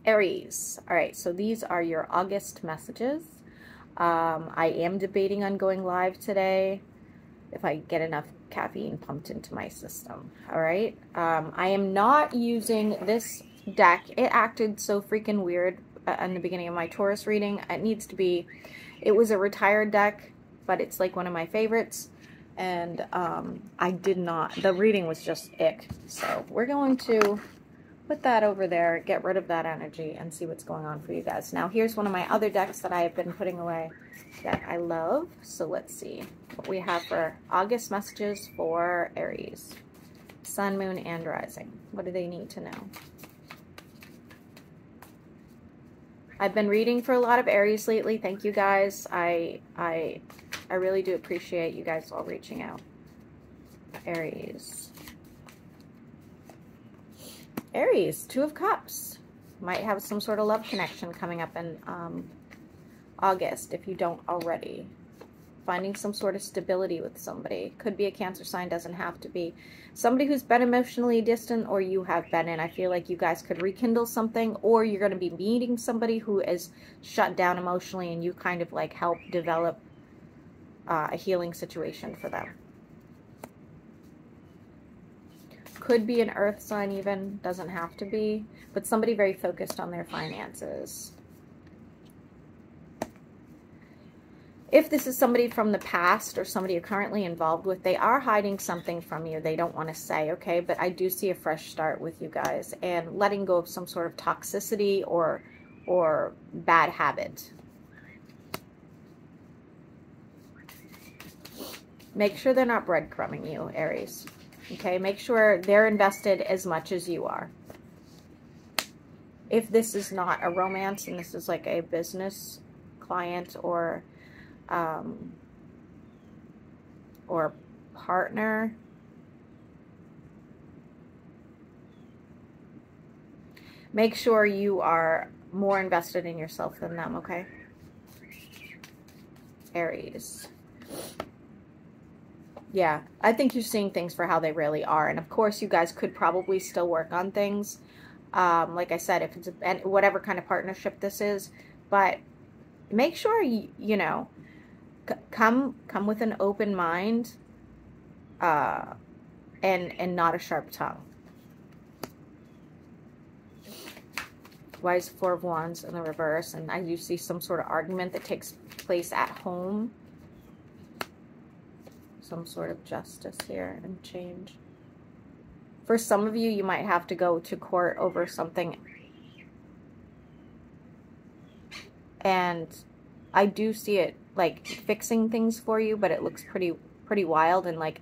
Aries. All right, so these are your August messages. I am debating on going live today if I get enough caffeine pumped into my system. All right. I am not using this deck. It acted so freaking weird in the beginning of my Taurus reading. It was a retired deck, but it's like one of my favorites. And the reading was just ick. So we're going to put that over there, get rid of that energy, and see what's going on for you guys. Now, here's one of my other decks that I have been putting away that I love. So let's see what we have for August messages for Aries. Sun, Moon, and Rising. What do they need to know? I've been reading for a lot of Aries lately. Thank you guys. I really do appreciate you guys all reaching out. Aries. Aries, Two of Cups. Might have some sort of love connection coming up in August if you don't already. Finding some sort of stability with somebody. Could be a Cancer sign, doesn't have to be. Somebody who's been emotionally distant, or you have been, and I feel like you guys could rekindle something, or you're going to be meeting somebody who is shut down emotionally and you kind of like help develop a healing situation for them. Could be an earth sign even, doesn't have to be, but somebody very focused on their finances. If this is somebody from the past or somebody you're currently involved with, they are hiding something from you they don't want to say, okay? But I do see a fresh start with you guys and letting go of some sort of toxicity or bad habit. Make sure they're not breadcrumbing you, Aries. Okay, make sure they're invested as much as you are. If this is not a romance and this is like a business client or partner, make sure you are more invested in yourself than them, okay? Aries. Yeah, I think you're seeing things for how they really are. And of course, you guys could probably still work on things. Like I said, if it's whatever kind of partnership this is, but make sure you know, come with an open mind, and not a sharp tongue. Wise Four of Wands in the reverse, and I do see some sort of argument that takes place at home. Some sort of justice here and change. For some of you, you might have to go to court over something. And I do see it like fixing things for you, but it looks pretty wild and like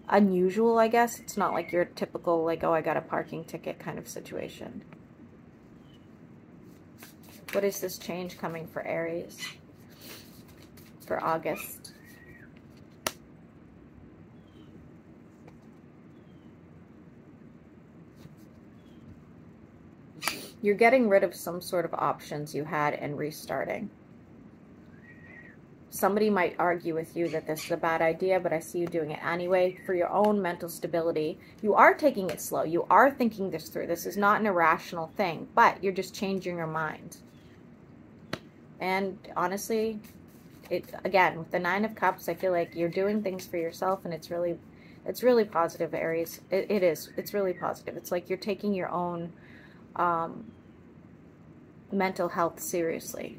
unusual, I guess. It's not like your typical like, oh, I got a parking ticket kind of situation. What is this change coming for Aries for August? You're getting rid of some sort of options you had and restarting. Somebody might argue with you that this is a bad idea, but I see you doing it anyway for your own mental stability. You are taking it slow. You are thinking this through. This is not an irrational thing, but you're just changing your mind. And honestly, again, with the Nine of Cups, I feel like you're doing things for yourself, and it's really positive, Aries. It is. It's really positive. It's like you're taking your own mental health seriously,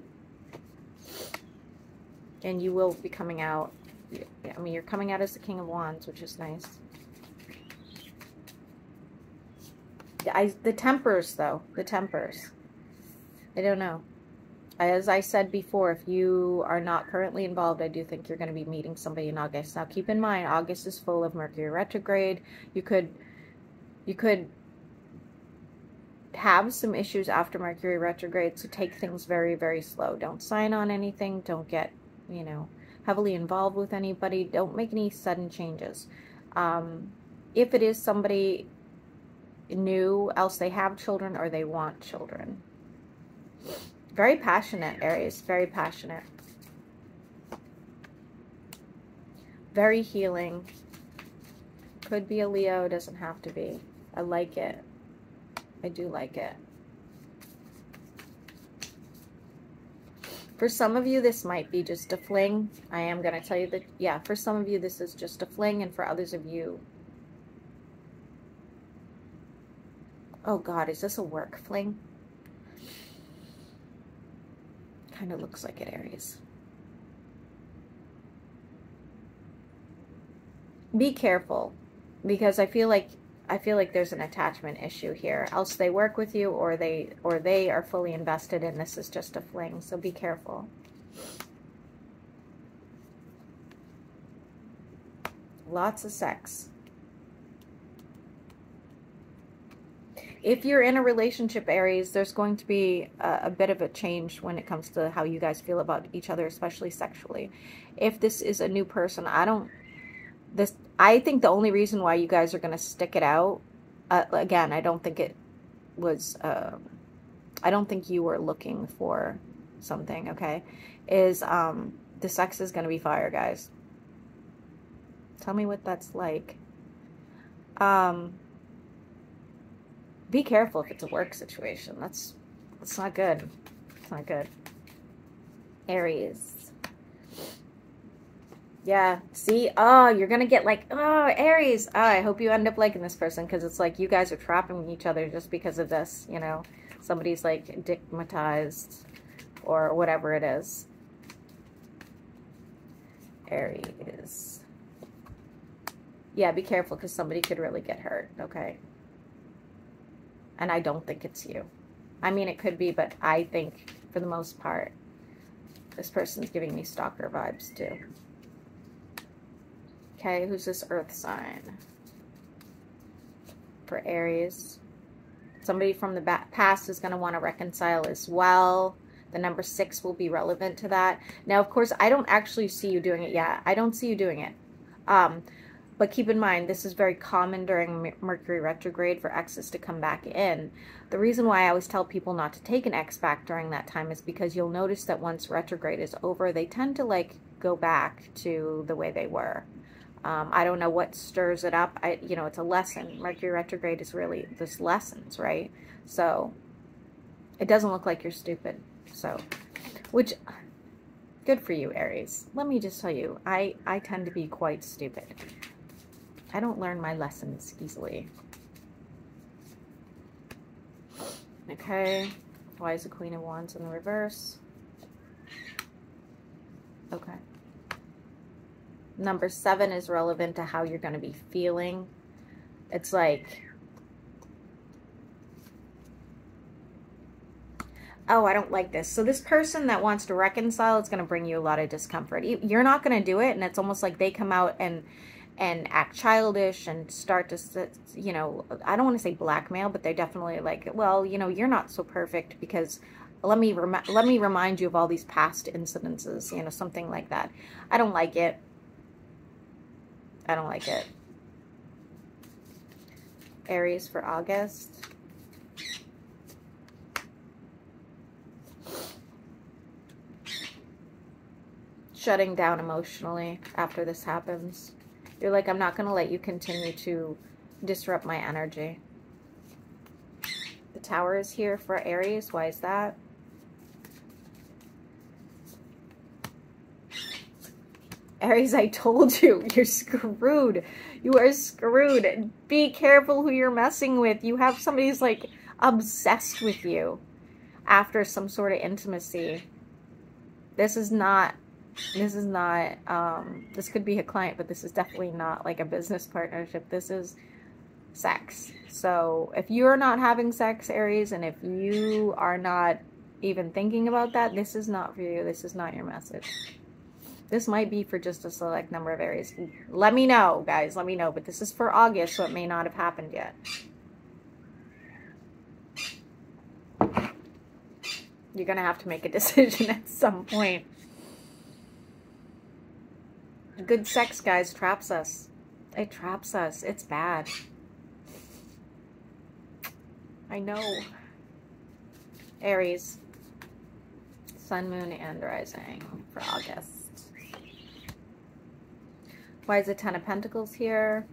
and you will be coming out. I mean, you're coming out as the King of Wands, which is nice. The tempers, though, the tempers, I don't know. As I said before, if you are not currently involved, I do think you're going to be meeting somebody in August. Now, keep in mind, August is full of Mercury retrograde. You could have some issues after Mercury retrograde, so take things very, very slow. Don't sign on anything. Don't get, you know, heavily involved with anybody. Don't make any sudden changes. If it is somebody new, else they have children or they want children. Very passionate, Aries. Very passionate. Very healing. Could be a Leo, doesn't have to be. I like it. I do like it. For some of you, this might be just a fling. I am going to tell you that, yeah, for some of you, this is just a fling, and for others of you, oh God, is this a work fling? Kind of looks like it, Aries. Be careful, because I feel like there's an attachment issue here. Else they work with you, or they are fully invested, and this is just a fling. So be careful. Lots of sex. If you're in a relationship, Aries, there's going to be a bit of a change when it comes to how you guys feel about each other, especially sexually. If this is a new person, I think the only reason why you guys are going to stick it out, again, I don't think it was, I don't think you were looking for something, okay, is the sex is going to be fire, guys. Tell me what that's like. Be careful if it's a work situation. That's not good. It's not good. Aries. Yeah, see? Oh, you're going to get like, oh, Aries. Oh, I hope you end up liking this person, because it's like you guys are trapping each other just because of this, you know? Somebody's like stigmatized or whatever it is. Aries. Yeah, be careful, because somebody could really get hurt, okay? And I don't think it's you. I mean, it could be, but I think, for the most part, this person's giving me stalker vibes, too. Okay, who's this earth sign? For Aries. Somebody from the past is going to want to reconcile as well. The number 6 will be relevant to that. Now, of course, I don't actually see you doing it yet. I don't see you doing it. But keep in mind, this is very common during Mercury retrograde for exes to come back in. The reason why I always tell people not to take an ex back during that time is because you'll notice that once retrograde is over, they tend to like go back to the way they were. I don't know what stirs it up. You know, it's a lesson. Mercury retrograde is really just lessons, right? So it doesn't look like you're stupid. So, which, good for you, Aries. Let me just tell you, I tend to be quite stupid. I don't learn my lessons easily. Okay. Why is the Queen of Wands in the reverse? Okay. Number 7 is relevant to how you're going to be feeling. It's like, oh, I don't like this. So this person that wants to reconcile, it's going to bring you a lot of discomfort. You're not going to do it, and it's almost like they come out and act childish and start to, you know, I don't want to say blackmail, but they definitely like, well, you know, you're not so perfect because let me remind you of all these past incidences, you know, something like that. I don't like it. I don't like it. Aries for August. Shutting down emotionally after this happens. You're like, I'm not going to let you continue to disrupt my energy. The Tower is here for Aries. Why is that? Aries, I told you, you're screwed. You are screwed. Be careful who you're messing with. You have somebody who's like obsessed with you after some sort of intimacy. This could be a client, but this is definitely not like a business partnership. This is sex. So if you're not having sex, Aries, and if you are not even thinking about that, this is not for you. This is not your message. This might be for just a select number of Aries. Let me know, guys. Let me know. But this is for August, so it may not have happened yet. You're going to have to make a decision at some point. Good sex, guys, traps us. It traps us. It's bad. I know. Aries. Sun, Moon, and Rising for August. Why is the 10 of Pentacles here?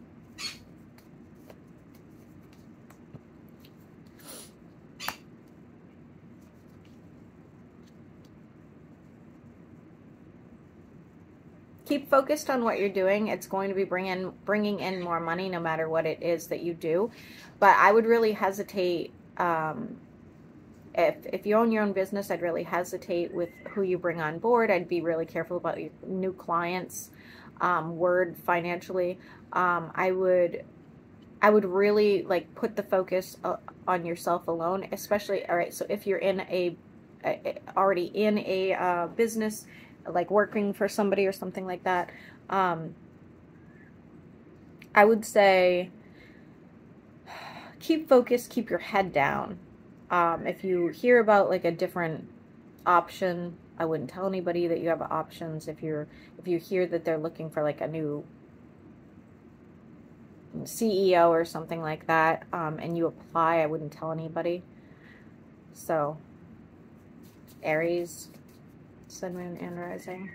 keep focused on what you're doing. It's going to be bringing in more money no matter what it is that you do. But I would really hesitate, if you own your own business, I'd really hesitate with who you bring on board. I'd be really careful about your new clients, word financially. I would really like put the focus on yourself alone, especially, all right, so if you're in already in a business, like working for somebody or something like that, I would say keep focused, keep your head down. If you hear about like a different option, I wouldn't tell anybody that you have options. If you hear that they're looking for like a new CEO or something like that, and you apply, I wouldn't tell anybody. So, Aries, Sun, Moon, and Rising.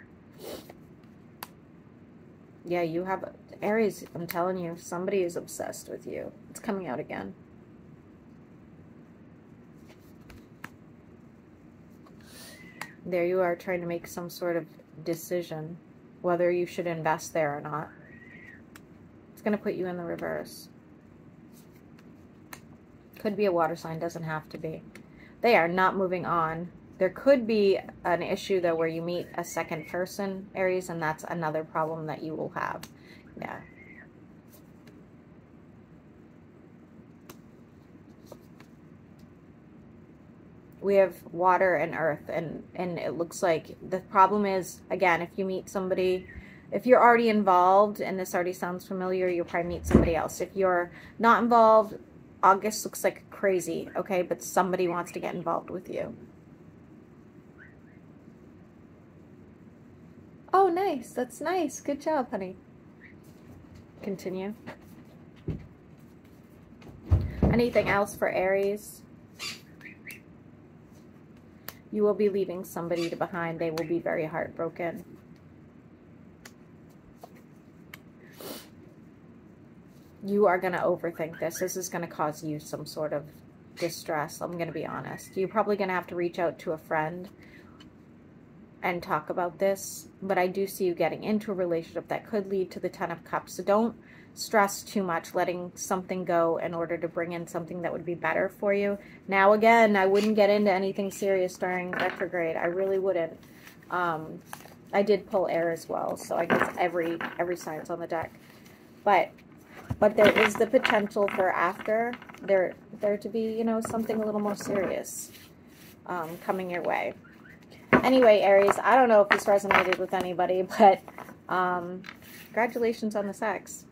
Yeah, you have Aries. I'm telling you, somebody is obsessed with you. It's coming out again. There you are, trying to make some sort of decision whether you should invest there or not. It's going to put you in the reverse. Could be a water sign, doesn't have to be. They are not moving on. There could be an issue, though, where you meet a second person, Aries, and that's another problem that you will have. Yeah. We have water and earth, and it looks like the problem is, again, if you meet somebody, if you're already involved and this already sounds familiar, you'll probably meet somebody else. If you're not involved, August looks like crazy, okay? But somebody wants to get involved with you. Oh, nice. That's nice. Good job, honey. Continue. Anything else for Aries? You will be leaving somebody behind. They will be very heartbroken. You are going to overthink this. This is going to cause you some sort of distress. I'm going to be honest. You're probably going to have to reach out to a friend and talk about this. But I do see you getting into a relationship that could lead to the Ten of Cups. So don't stress too much letting something go in order to bring in something that would be better for you. Now, again, I wouldn't get into anything serious during retrograde. I really wouldn't. I did pull air as well, so I guess every sign's on the deck. But there is the potential for after there to be, you know, something a little more serious coming your way. Anyway, Aries, I don't know if this resonated with anybody, but congratulations on the sex.